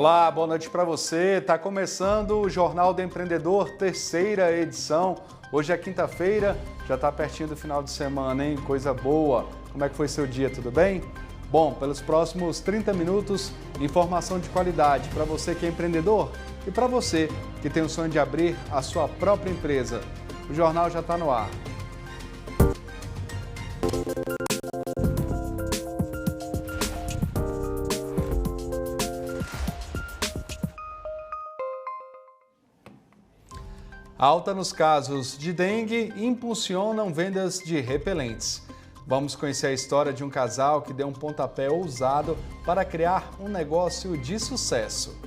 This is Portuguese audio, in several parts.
Olá, boa noite para você. Está começando o Jornal do Empreendedor, terceira edição. Hoje é quinta-feira, já está pertinho do final de semana, hein? Coisa boa. Como é que foi seu dia, tudo bem? Bom, pelos próximos 30 minutos, informação de qualidade para você que é empreendedor e para você que tem o sonho de abrir a sua própria empresa. O jornal já está no ar. Alta nos casos de dengue impulsionam vendas de repelentes. Vamos conhecer a história de um casal que deu um pontapé ousado para criar um negócio de sucesso.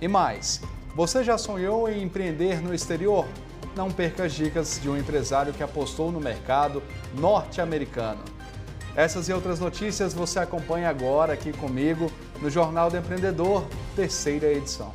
E mais, você já sonhou em empreender no exterior? Não perca as dicas de um empresário que apostou no mercado norte-americano. Essas e outras notícias você acompanha agora aqui comigo no Jornal do Empreendedor, terceira edição.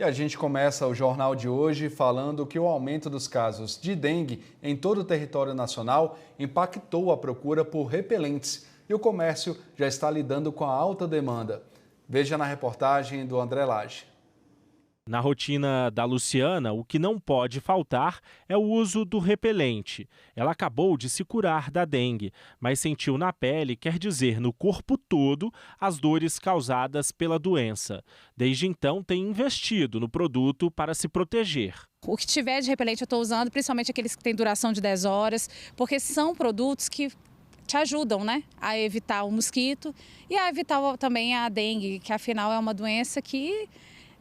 E a gente começa o jornal de hoje falando que o aumento dos casos de dengue em todo o território nacional impactou a procura por repelentes e o comércio já está lidando com a alta demanda. Veja na reportagem do André Lage. Na rotina da Luciana, o que não pode faltar é o uso do repelente. Ela acabou de se curar da dengue, mas sentiu na pele, quer dizer, no corpo todo, as dores causadas pela doença. Desde então, tem investido no produto para se proteger. O que tiver de repelente eu estou usando, principalmente aqueles que têm duração de 10 horas, porque são produtos que te ajudam, né, a evitar o mosquito e a evitar também a dengue, que afinal é uma doença que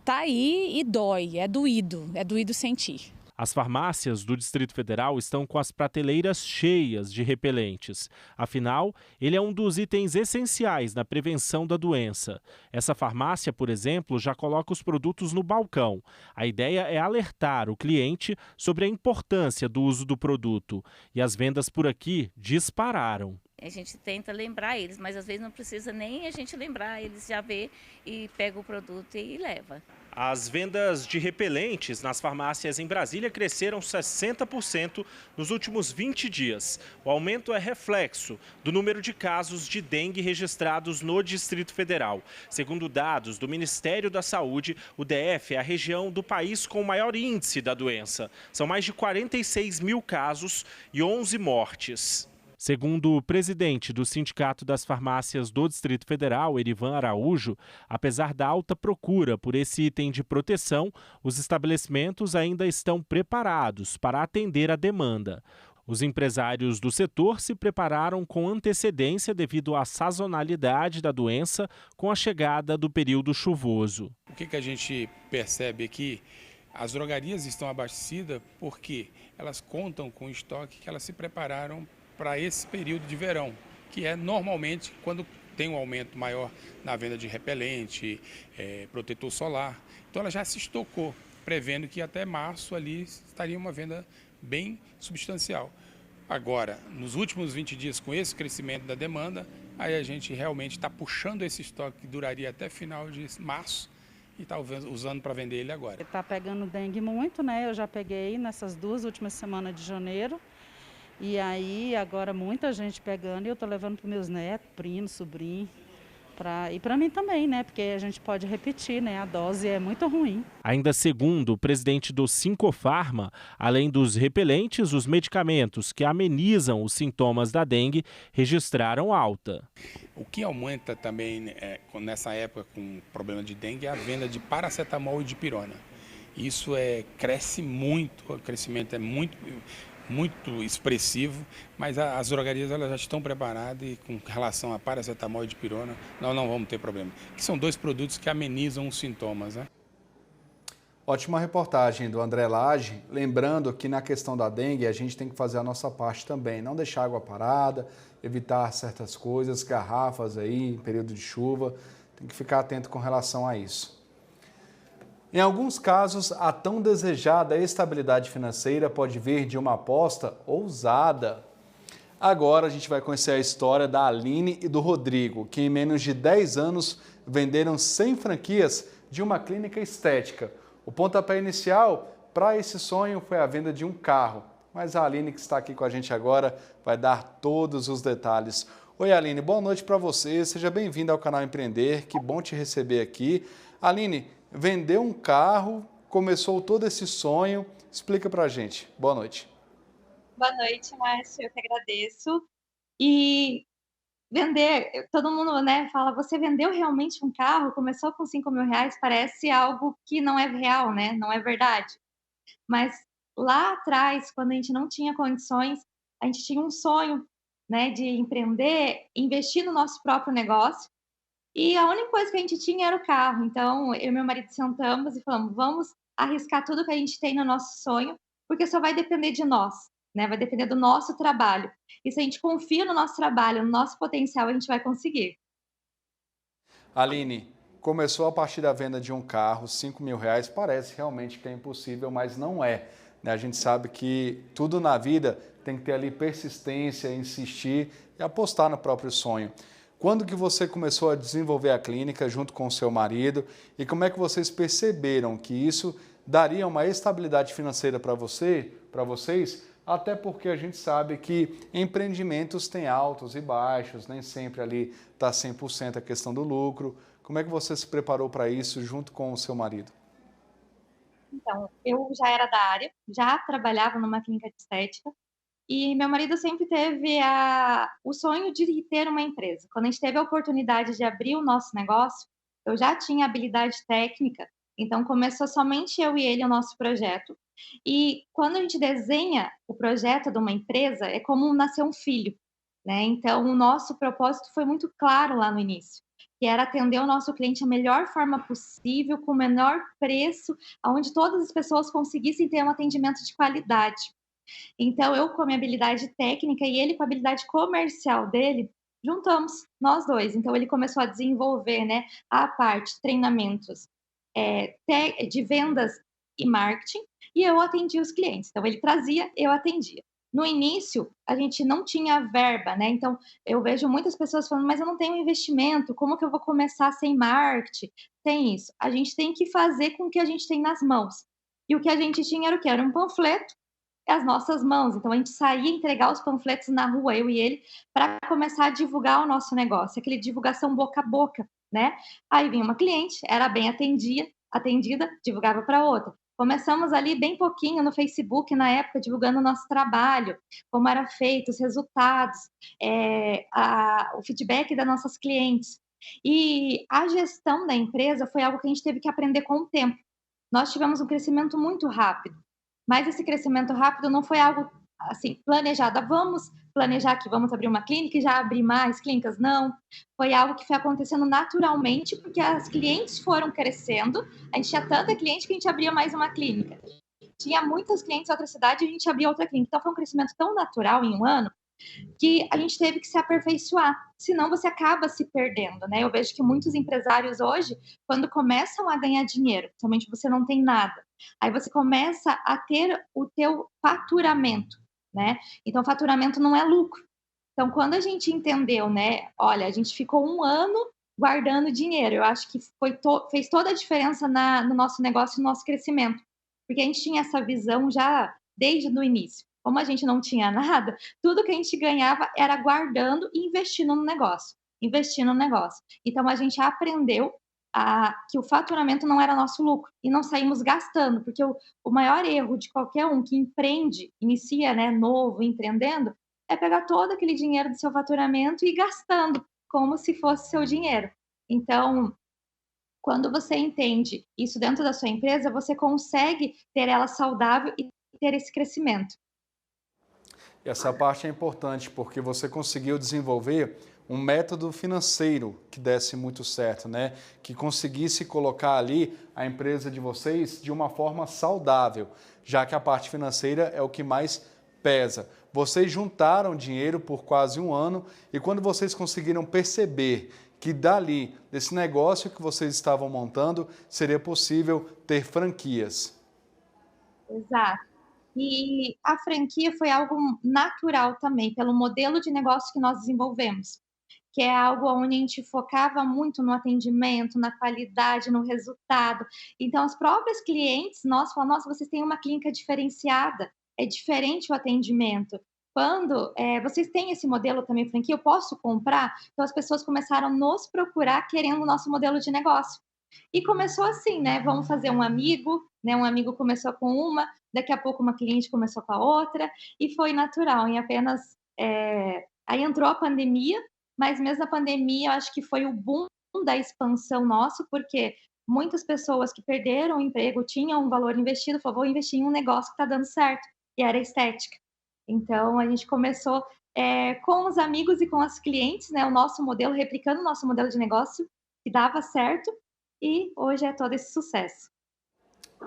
tá aí e dói, é doído sentir. As farmácias do Distrito Federal estão com as prateleiras cheias de repelentes. Afinal, ele é um dos itens essenciais na prevenção da doença. Essa farmácia, por exemplo, já coloca os produtos no balcão. A ideia é alertar o cliente sobre a importância do uso do produto. E as vendas por aqui dispararam. A gente tenta lembrar eles, mas às vezes não precisa nem a gente lembrar, eles já vê e pega o produto e leva. As vendas de repelentes nas farmácias em Brasília cresceram 60% nos últimos 20 dias. O aumento é reflexo do número de casos de dengue registrados no Distrito Federal. Segundo dados do Ministério da Saúde, o DF é a região do país com o maior índice da doença. São mais de 46 mil casos e 11 mortes. Segundo o presidente do Sindicato das Farmácias do Distrito Federal, Erivan Araújo, apesar da alta procura por esse item de proteção, os estabelecimentos ainda estão preparados para atender a demanda. Os empresários do setor se prepararam com antecedência devido à sazonalidade da doença com a chegada do período chuvoso. O que a gente percebe aqui? As drogarias estão abastecidas porque elas contam com estoque que elas se prepararam para esse período de verão, que é normalmente quando tem um aumento maior na venda de repelente, protetor solar. Então ela já se estocou, prevendo que até março ali estaria uma venda bem substancial. Agora, nos últimos 20 dias, com esse crescimento da demanda, aí a gente realmente está puxando esse estoque que duraria até final de março e está usando para vender ele agora. Está pegando dengue muito, né? Eu já peguei nessas 2 últimas semanas de janeiro. E aí, agora muita gente pegando e eu estou levando para meus netos, primos, sobrinhos. E para mim também, né? Porque a gente pode repetir, né? A dose é muito ruim. Ainda segundo o presidente do Sincofarma, além dos repelentes, os medicamentos que amenizam os sintomas da dengue registraram alta. O que aumenta também nessa época com problema de dengue é a venda de paracetamol e de pirona. Isso cresce muito, o crescimento é muito expressivo, mas as drogarias elas já estão preparadas e com relação a paracetamol e dipirona, nós não vamos ter problema. Que são 2 produtos que amenizam os sintomas, né? Ótima reportagem do André Lage. Lembrando que na questão da dengue a gente tem que fazer a nossa parte também, não deixar água parada, evitar certas coisas, garrafas aí em período de chuva, tem que ficar atento com relação a isso. Em alguns casos, a tão desejada estabilidade financeira pode vir de uma aposta ousada. Agora a gente vai conhecer a história da Aline e do Rodrigo, que em menos de 10 anos venderam 100 franquias de uma clínica estética. O pontapé inicial para esse sonho foi a venda de um carro. Mas a Aline, que está aqui com a gente agora, vai dar todos os detalhes. Oi, Aline, boa noite para você. Seja bem-vinda ao canal Empreender. Que bom te receber aqui. Aline, vendeu um carro, começou todo esse sonho. Explica para a gente. Boa noite. Boa noite, Márcio. Eu que agradeço. E vender, todo mundo, né, fala, você vendeu realmente um carro? Começou com R$ 5.000, parece algo que não é real, né? Não é verdade. Mas lá atrás, quando a gente não tinha condições, a gente tinha um sonho, né, de empreender, investir no nosso próprio negócio. E a única coisa que a gente tinha era o carro. Então, eu e meu marido sentamos e falamos, vamos arriscar tudo que a gente tem no nosso sonho, porque só vai depender de nós, né? Vai depender do nosso trabalho. E se a gente confia no nosso trabalho, no nosso potencial, a gente vai conseguir. Aline, começou a partir da venda de um carro, R$ 5.000, parece realmente que é impossível, mas não é. Né? A gente sabe que tudo na vida tem que ter ali persistência, insistir e apostar no próprio sonho. Quando que você começou a desenvolver a clínica junto com o seu marido e como é que vocês perceberam que isso daria uma estabilidade financeira para vocês? Até porque a gente sabe que empreendimentos têm altos e baixos, nem sempre ali está 100% a questão do lucro. Como é que você se preparou para isso junto com o seu marido? Então, eu já era da área, já trabalhava numa clínica de estética, e meu marido sempre teve o sonho de ter uma empresa. Quando a gente teve a oportunidade de abrir o nosso negócio, eu já tinha habilidade técnica, então começou somente eu e ele o nosso projeto. E quando a gente desenha o projeto de uma empresa, é como nascer um filho, né? Então, o nosso propósito foi muito claro lá no início, que era atender o nosso cliente da melhor forma possível, com o menor preço, onde todas as pessoas conseguissem ter um atendimento de qualidade. Então, eu com a minha habilidade técnica e ele com a habilidade comercial dele, juntamos nós dois. Então, ele começou a desenvolver, né, a parte de treinamentos de vendas e marketing, e eu atendia os clientes. Então, ele trazia, eu atendia. No início, a gente não tinha verba, né? Então, eu vejo muitas pessoas falando, mas eu não tenho investimento, como que eu vou começar sem marketing? Tem isso. A gente tem que fazer com o que a gente tem nas mãos. E o que a gente tinha era o quê? Era um panfleto as nossas mãos. Então, a gente saía entregar os panfletos na rua, eu e ele, para começar a divulgar o nosso negócio, aquele divulgação boca a boca, né? Aí vinha uma cliente, era bem atendida, divulgava para outra. Começamos ali bem pouquinho no Facebook, na época, divulgando o nosso trabalho, como era feito, os resultados, o feedback das nossas clientes. E a gestão da empresa foi algo que a gente teve que aprender com o tempo. Nós tivemos um crescimento muito rápido. Mas esse crescimento rápido não foi algo assim planejado. Vamos planejar que vamos abrir uma clínica e já abrir mais clínicas? Não. Foi algo que foi acontecendo naturalmente, porque as clientes foram crescendo. A gente tinha tanta cliente que a gente abria mais uma clínica. Tinha muitas clientes em outra cidade e a gente abria outra clínica. Então foi um crescimento tão natural em um ano que a gente teve que se aperfeiçoar, senão você acaba se perdendo, né? Eu vejo que muitos empresários hoje, quando começam a ganhar dinheiro, somente você não tem nada, aí você começa a ter o teu faturamento, né? Então, faturamento não é lucro. Então, quando a gente entendeu, né? Olha, a gente ficou um ano guardando dinheiro, eu acho que fez toda a diferença no nosso negócio e no nosso crescimento, porque a gente tinha essa visão já desde o início. Como a gente não tinha nada, tudo que a gente ganhava era guardando e investindo no negócio. Então, a gente aprendeu que o faturamento não era nosso lucro e não saímos gastando, porque o maior erro de qualquer um que empreende, inicia, né, novo, empreendendo, é pegar todo aquele dinheiro do seu faturamento e ir gastando como se fosse seu dinheiro. Então, quando você entende isso dentro da sua empresa, você consegue ter ela saudável e ter esse crescimento. Essa parte é importante porque você conseguiu desenvolver um método financeiro que desse muito certo, né? Que conseguisse colocar ali a empresa de vocês de uma forma saudável, já que a parte financeira é o que mais pesa. Vocês juntaram dinheiro por quase um ano e quando vocês conseguiram perceber que dali, desse negócio que vocês estavam montando, seria possível ter franquias. Exato. E a franquia foi algo natural também, pelo modelo de negócio que nós desenvolvemos, que é algo onde a gente focava muito no atendimento, na qualidade, no resultado. Então, os próprios clientes, nós falam, nossa, vocês têm uma clínica diferenciada, é diferente o atendimento. Quando vocês têm esse modelo também franquia, eu posso comprar? Então, as pessoas começaram a nos procurar querendo o nosso modelo de negócio. E começou assim, né? Vamos fazer um amigo, né? Um amigo começou com uma, daqui a pouco uma cliente começou com a outra, e foi natural, em apenas... Aí entrou a pandemia, mas mesmo a pandemia, eu acho que foi o boom da expansão nosso, porque muitas pessoas que perderam o emprego tinham um valor investido, falou, vou investir em um negócio que está dando certo, e era estética. Então, a gente começou com os amigos e com os clientes, né, o nosso modelo, replicando o nosso modelo de negócio, que dava certo, e hoje é todo esse sucesso.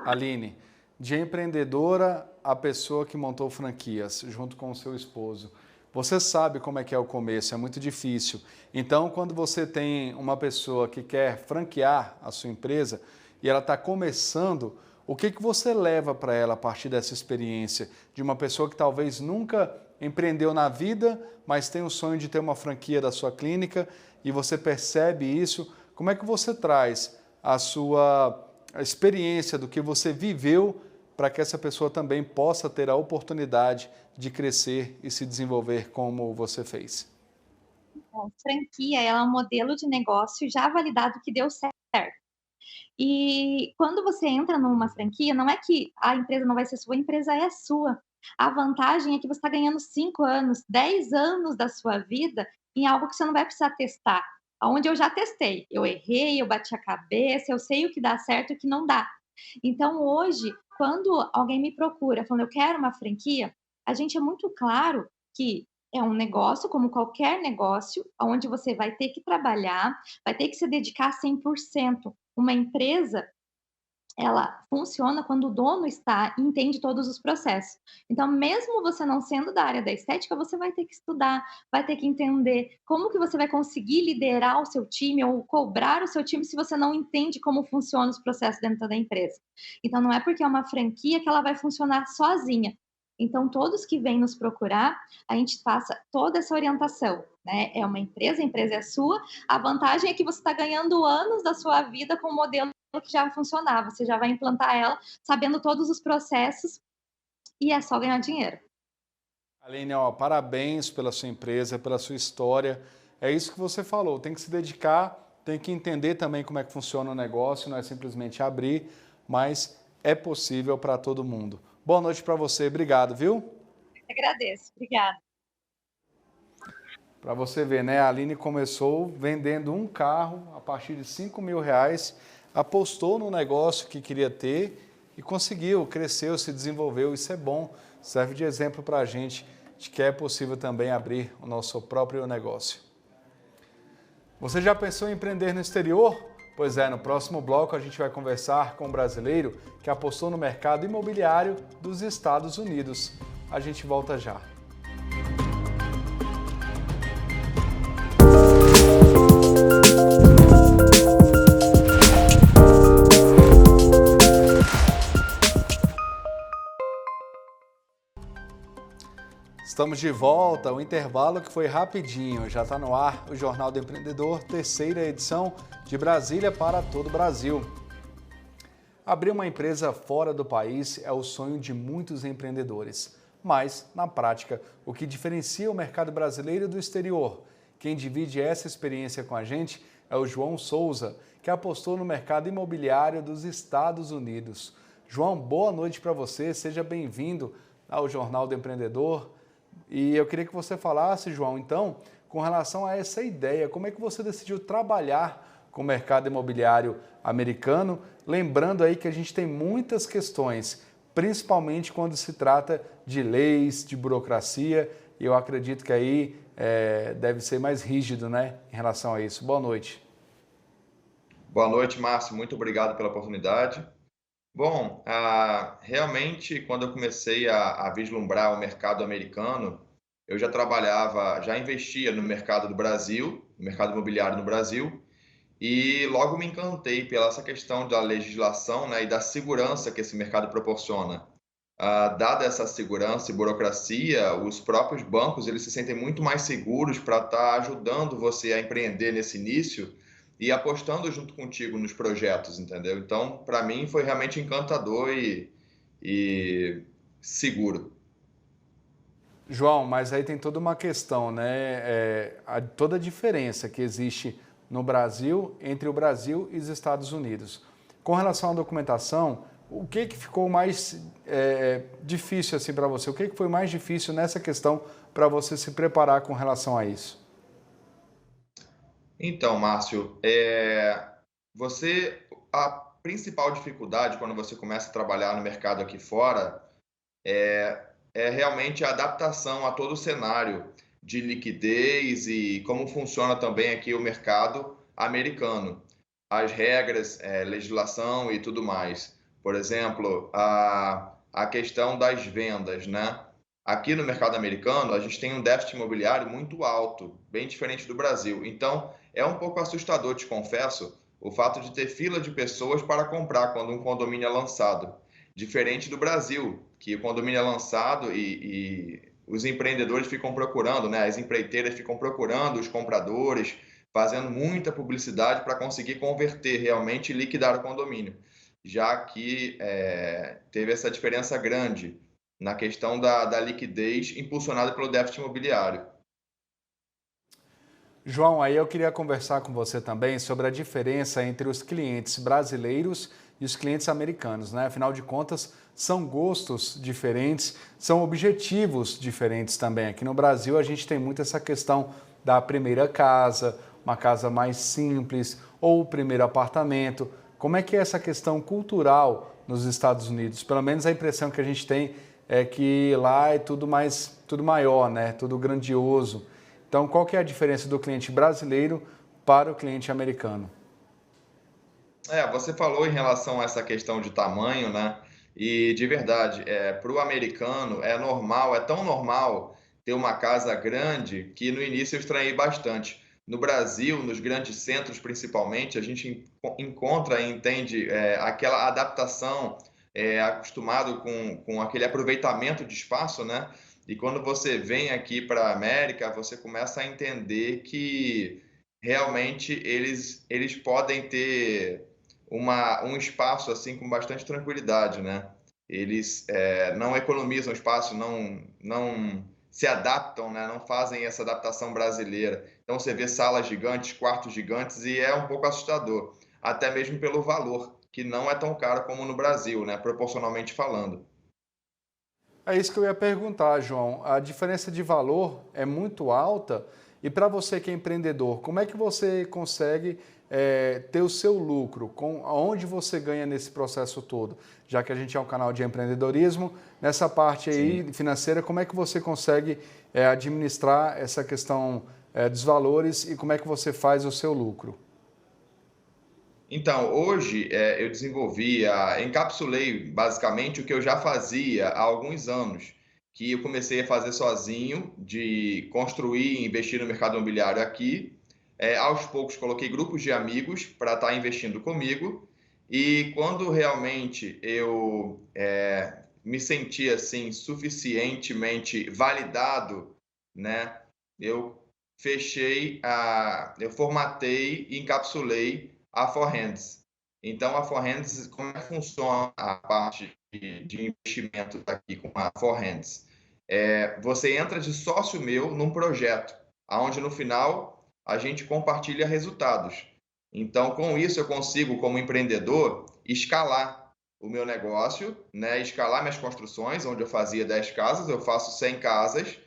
Aline, de empreendedora a pessoa que montou franquias junto com o seu esposo, você sabe como é que é o começo, é muito difícil. Então, quando você tem uma pessoa que quer franquear a sua empresa e ela está começando, o que você leva para ela a partir dessa experiência de uma pessoa que talvez nunca empreendeu na vida, mas tem o sonho de ter uma franquia da sua clínica e você percebe isso? Como é que você traz a sua experiência do que você viveu para que essa pessoa também possa ter a oportunidade de crescer e se desenvolver como você fez? Bom, franquia ela é um modelo de negócio já validado que deu certo. E quando você entra numa franquia, não é que a empresa não vai ser sua, a empresa é sua. A vantagem é que você está ganhando 5 anos, 10 anos da sua vida em algo que você não vai precisar testar. Onde eu já testei, eu errei, eu bati a cabeça, eu sei o que dá certo e o que não dá. Então, hoje, quando alguém me procura falando, eu quero uma franquia, a gente é muito claro que é um negócio, como qualquer negócio, onde você vai ter que trabalhar, vai ter que se dedicar 100%. Uma empresa, ela funciona quando o dono está e entende todos os processos. Então, mesmo você não sendo da área da estética, você vai ter que estudar, vai ter que entender como que você vai conseguir liderar o seu time ou cobrar o seu time se você não entende como funcionam os processos dentro da empresa. Então, não é porque é uma franquia que ela vai funcionar sozinha. Então, todos que vêm nos procurar, a gente passa toda essa orientação, né? É uma empresa, a empresa é sua. A vantagem é que você está ganhando anos da sua vida com o modelo que já funcionava. Você já vai implantar ela sabendo todos os processos e é só ganhar dinheiro. Aline, parabéns pela sua empresa, pela sua história. É isso que você falou, tem que se dedicar, tem que entender também como é que funciona o negócio, não é simplesmente abrir, mas é possível para todo mundo. Boa noite para você, obrigado, viu? Eu agradeço, obrigada. Para você ver, né? A Aline começou vendendo um carro a partir de R$5.000, apostou no negócio que queria ter e conseguiu, cresceu, se desenvolveu. Isso é bom, serve de exemplo para a gente de que é possível também abrir o nosso próprio negócio. Você já pensou em empreender no exterior? Pois é, no próximo bloco a gente vai conversar com um brasileiro que apostou no mercado imobiliário dos Estados Unidos. A gente volta já. Estamos de volta, o intervalo que foi rapidinho, já está no ar o Jornal do Empreendedor, terceira edição de Brasília para todo o Brasil. Abrir uma empresa fora do país é o sonho de muitos empreendedores, mas, na prática, o que diferencia o mercado brasileiro do exterior? Quem divide essa experiência com a gente é o João Souza, que apostou no mercado imobiliário dos Estados Unidos. João, boa noite para você, seja bem-vindo ao Jornal do Empreendedor. E eu queria que você falasse, João, então, com relação a essa ideia, como é que você decidiu trabalhar com o mercado imobiliário americano, lembrando aí que a gente tem muitas questões, principalmente quando se trata de leis, de burocracia, e eu acredito que aí deve ser mais rígido, né, em relação a isso. Boa noite. Boa noite, Márcio, muito obrigado pela oportunidade. Bom, realmente, quando eu comecei a vislumbrar o mercado americano, eu já investia no mercado do Brasil, no mercado imobiliário no Brasil, e logo me encantei pela essa questão da legislação, né, e da segurança que esse mercado proporciona. dada essa segurança e burocracia, os próprios bancos eles se sentem muito mais seguros para estar ajudando você a empreender nesse início e apostando junto contigo nos projetos, entendeu? Então, para mim, foi realmente encantador e seguro. João, mas aí tem toda uma questão, né? Toda a diferença que existe no Brasil, entre o Brasil e os Estados Unidos. Com relação à documentação, o que ficou mais difícil assim para você? O que foi mais difícil nessa questão para você se preparar com relação a isso? Então, Márcio, a principal dificuldade quando você começa a trabalhar no mercado aqui fora é realmente a adaptação a todo o cenário de liquidez e como funciona também aqui o mercado americano. As regras, legislação e tudo mais. Por exemplo, a questão das vendas, né? Aqui no mercado americano, a gente tem um déficit imobiliário muito alto, bem diferente do Brasil. Então, é um pouco assustador, te confesso, o fato de ter fila de pessoas para comprar quando um condomínio é lançado. Diferente do Brasil, que o condomínio é lançado e os empreendedores ficam procurando, né? As empreiteiras ficam procurando os compradores, fazendo muita publicidade para conseguir converter realmente e liquidar o condomínio. Já que teve essa diferença grande na questão da liquidez impulsionada pelo déficit imobiliário. João, aí eu queria conversar com você também sobre a diferença entre os clientes brasileiros e os clientes americanos, né? Afinal de contas, são gostos diferentes, são objetivos diferentes também. Aqui no Brasil, a gente tem muito essa questão da primeira casa, uma casa mais simples, ou o primeiro apartamento. Como é que é essa questão cultural nos Estados Unidos? Pelo menos a impressão que a gente tem é que lá é tudo maior, né? Tudo grandioso. Então, qual que é a diferença do cliente brasileiro para o cliente americano? Você falou em relação a essa questão de tamanho, né? E de verdade, para o americano é normal, é tão normal ter uma casa grande que no início eu estranhei bastante. No Brasil, nos grandes centros principalmente, a gente encontra e entende aquela adaptação, acostumado com aquele aproveitamento de espaço, né? E quando você vem aqui para a América, você começa a entender que realmente eles podem ter um espaço assim com bastante tranquilidade, né? Eles não economizam espaço, não se adaptam, né? Não fazem essa adaptação brasileira. Então você vê salas gigantes, quartos gigantes e é um pouco assustador, até mesmo pelo valor, que não é tão caro como no Brasil, né? Proporcionalmente falando. É isso que eu ia perguntar, João. A diferença de valor é muito alta e para você que é empreendedor, como é que você consegue ter o seu lucro? Onde você ganha nesse processo todo? Já que a gente é um canal de empreendedorismo, nessa parte aí financeira, como é que você consegue administrar essa questão dos valores e como é que você faz o seu lucro? Então, hoje eu encapsulei basicamente o que eu já fazia há alguns anos, que eu comecei a fazer sozinho, de construir e investir no mercado imobiliário aqui. Aos poucos coloquei grupos de amigos para estar investindo comigo e quando realmente eu me senti assim suficientemente validado, né, eu eu formatei e encapsulei a Forhands. Então, a Forhands, como é que funciona a parte de investimento aqui com a Forhands? Você entra de sócio meu num projeto, onde no final a gente compartilha resultados. Então, com isso, eu consigo, como empreendedor, escalar o meu negócio, né? Escalar minhas construções, onde eu fazia 10 casas, eu faço 100 casas.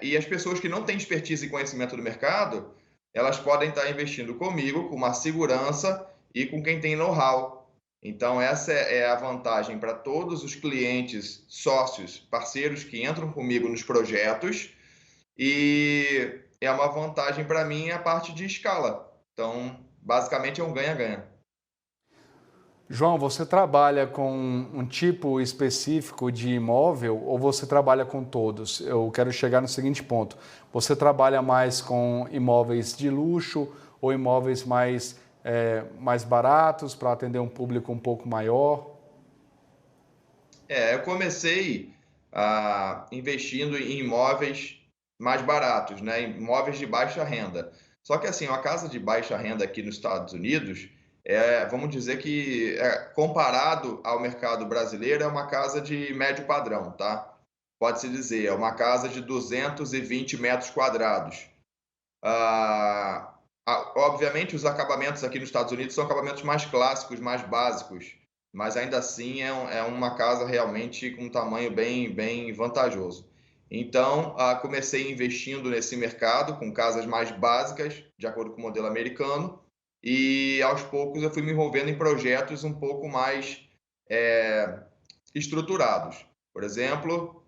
E as pessoas que não têm expertise e conhecimento do mercado, elas podem estar investindo comigo com uma segurança e com quem tem know-how. Então, essa é a vantagem para todos os clientes, sócios, parceiros que entram comigo nos projetos e é uma vantagem para mim a parte de escala. Então, basicamente é um ganha-ganha. João, você trabalha com um tipo específico de imóvel ou você trabalha com todos? Eu quero chegar no seguinte ponto. Você trabalha mais com imóveis de luxo ou imóveis mais baratos para atender um público um pouco maior? Eu comecei investindo em imóveis mais baratos, né? Imóveis de baixa renda. Só que assim, uma casa de baixa renda aqui nos Estados Unidos, vamos dizer que comparado ao mercado brasileiro, é uma casa de médio padrão, tá? Pode-se dizer, é uma casa de 220 metros quadrados. Obviamente, os acabamentos aqui nos Estados Unidos são acabamentos mais clássicos, mais básicos, mas ainda assim é uma casa realmente com um tamanho bem, bem vantajoso. Então, comecei investindo nesse mercado com casas mais básicas, de acordo com o modelo americano, e aos poucos eu fui me envolvendo em projetos um pouco mais estruturados. Por exemplo,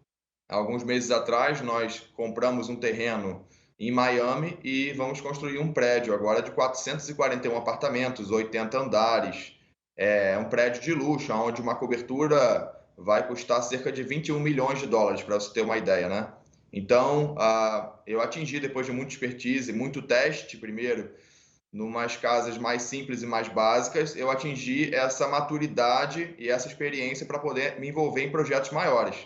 alguns meses atrás nós compramos um terreno em Miami e vamos construir um prédio agora de 441 apartamentos, 80 andares. É um prédio de luxo, onde uma cobertura vai custar cerca de 21 milhões de dólares, para você ter uma ideia, né? Então, eu atingi, depois de muita expertise, muito teste, primeiro, numas casas mais simples e mais básicas, eu atingi essa maturidade e essa experiência para poder me envolver em projetos maiores.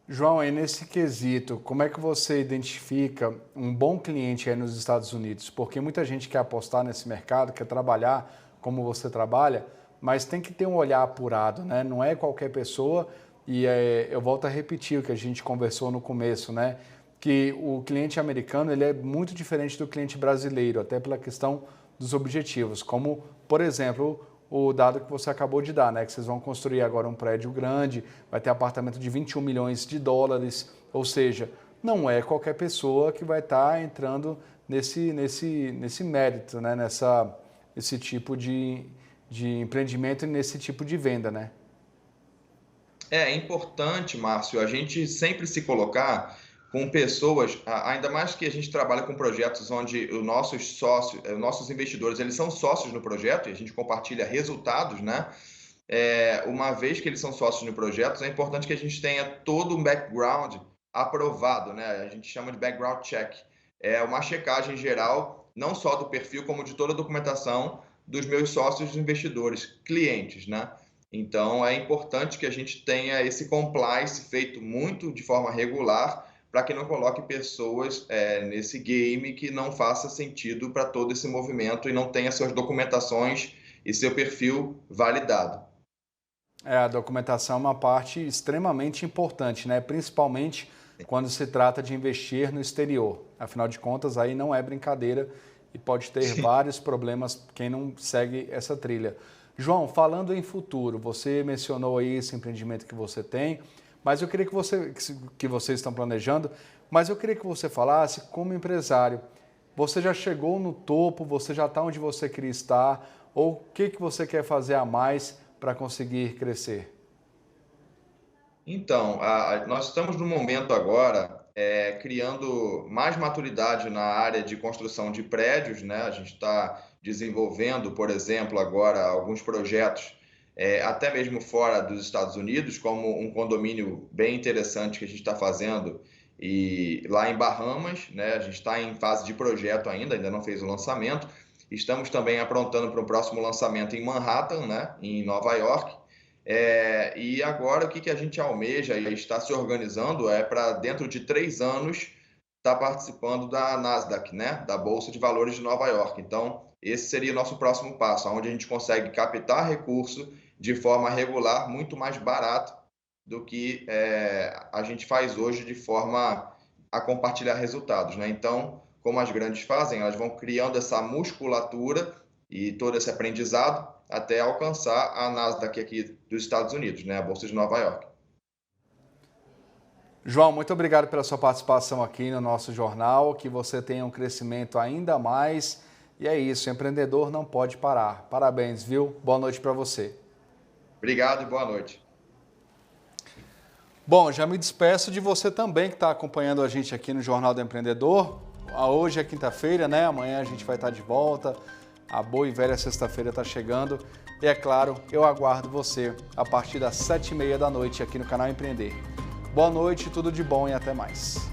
João, aí nesse quesito, como é que você identifica um bom cliente aí nos Estados Unidos? Porque muita gente quer apostar nesse mercado, quer trabalhar como você trabalha, mas tem que ter um olhar apurado, né? Não é qualquer pessoa, e eu volto a repetir o que a gente conversou no começo, né? Que o cliente americano ele é muito diferente do cliente brasileiro, até pela questão dos objetivos, como, por exemplo, o dado que você acabou de dar, né? Que vocês vão construir agora um prédio grande, vai ter apartamento de 21 milhões de dólares, ou seja, não é qualquer pessoa que vai estar entrando nesse mérito, né? Esse tipo de empreendimento e nesse tipo de venda, né? É importante, Márcio, a gente sempre se colocar com pessoas, ainda mais que a gente trabalha com projetos onde os nossos investidores, eles são sócios no projeto e a gente compartilha resultados, né? Uma vez que eles são sócios no projeto, é importante que a gente tenha todo um background aprovado, né? A gente chama de background check. É uma checagem geral, não só do perfil, como de toda a documentação dos meus sócios investidores, clientes, né? Então, é importante que a gente tenha esse compliance feito muito de forma regular para que não coloque pessoas nesse game que não faça sentido para todo esse movimento e não tenha suas documentações e seu perfil validado. A documentação é uma parte extremamente importante, né? Principalmente quando se trata de investir no exterior. Afinal de contas, aí não é brincadeira e pode ter vários problemas quem não segue essa trilha. João, falando em futuro, você mencionou aí esse empreendimento que você tem, mas eu queria que vocês estão planejando, mas eu queria que você falasse como empresário. Você já chegou no topo, você já está onde você queria estar, ou o que você quer fazer a mais para conseguir crescer? Então, nós estamos no momento agora criando mais maturidade na área de construção de prédios, né? A gente está desenvolvendo, por exemplo, agora alguns projetos até mesmo fora dos Estados Unidos, como um condomínio bem interessante que a gente está fazendo e lá em Bahamas, né? A gente está em fase de projeto ainda não fez o lançamento. Estamos também aprontando para o próximo lançamento em Manhattan, né? Em Nova York. E agora o que a gente almeja e está se organizando para dentro de 3 anos estar participando da Nasdaq, né? Da Bolsa de Valores de Nova York. Então, esse seria o nosso próximo passo, onde a gente consegue captar recurso de forma regular, muito mais barato do que a gente faz hoje de forma a compartilhar resultados, né? Então, como as grandes fazem, elas vão criando essa musculatura e todo esse aprendizado até alcançar a Nasdaq aqui dos Estados Unidos, né? A Bolsa de Nova York. João, muito obrigado pela sua participação aqui no nosso jornal, que você tenha um crescimento ainda mais. E é isso, empreendedor não pode parar. Parabéns, viu? Boa noite para você. Obrigado e boa noite. Bom, já me despeço de você também que está acompanhando a gente aqui no Jornal do Empreendedor. Hoje é quinta-feira, né? Amanhã a gente vai estar de volta. A boa e velha sexta-feira está chegando. E é claro, eu aguardo você a partir das 7h30 da noite aqui no canal Empreender. Boa noite, tudo de bom e até mais.